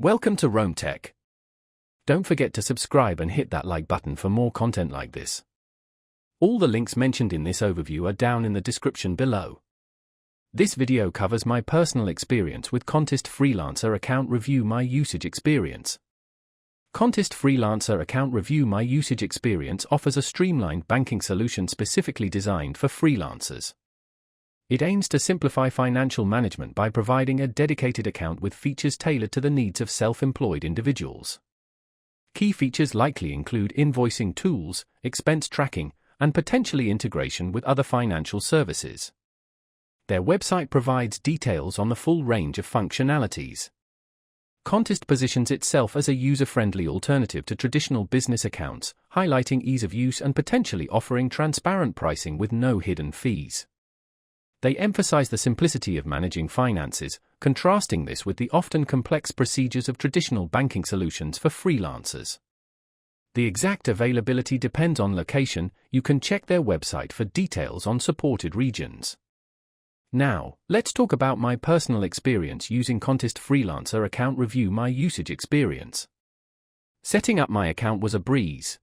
Welcome to Rome Tech. Don't forget to subscribe and hit that like button for more content like this. All the links mentioned in this overview are down in the description below. This video covers my personal experience with Kontist Freelancer Account Review My Usage Experience. Kontist Freelancer Account Review My Usage Experience offers a streamlined banking solution specifically designed for freelancers. It aims to simplify financial management by providing a dedicated account with features tailored to the needs of self-employed individuals. Key features likely include invoicing tools, expense tracking, and potentially integration with other financial services. Their website provides details on the full range of functionalities. Kontist positions itself as a user-friendly alternative to traditional business accounts, highlighting ease of use and potentially offering transparent pricing with no hidden fees. They emphasize the simplicity of managing finances, contrasting this with the often complex procedures of traditional banking solutions for freelancers. The exact availability depends on location. You can check their website for details on supported regions. Now, let's talk about my personal experience using Kontist Freelancer Account Review My Usage Experience. Setting up my account was a breeze.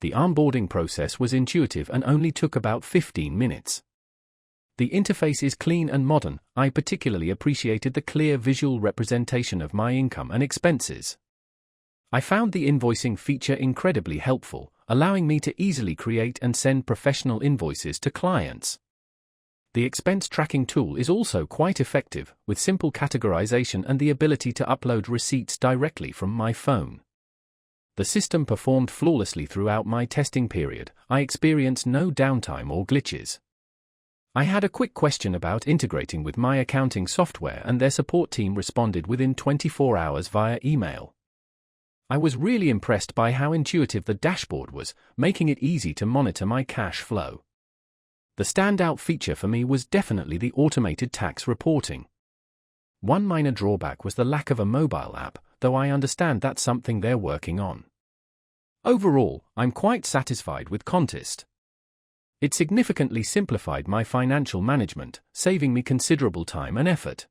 The onboarding process was intuitive and only took about 15 minutes. The interface is clean and modern. I particularly appreciated the clear visual representation of my income and expenses. I found the invoicing feature incredibly helpful, allowing me to easily create and send professional invoices to clients. The expense tracking tool is also quite effective, with simple categorization and the ability to upload receipts directly from my phone. The system performed flawlessly throughout my testing period. I experienced no downtime or glitches. I had a quick question about integrating with my accounting software, and their support team responded within 24 hours via email. I was really impressed by how intuitive the dashboard was, making it easy to monitor my cash flow. The standout feature for me was definitely the automated tax reporting. One minor drawback was the lack of a mobile app, though I understand that's something they're working on. Overall, I'm quite satisfied with Kontist. It significantly simplified my financial management, saving me considerable time and effort.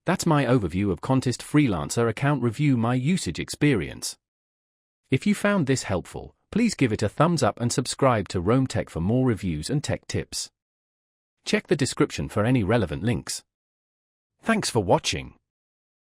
That's my overview of Kontist Freelancer Account Review My Usage Experience. If you found this helpful, please give it a thumbs up and subscribe to Rome Tech for more reviews and tech tips. Check the description for any relevant links. Thanks for watching.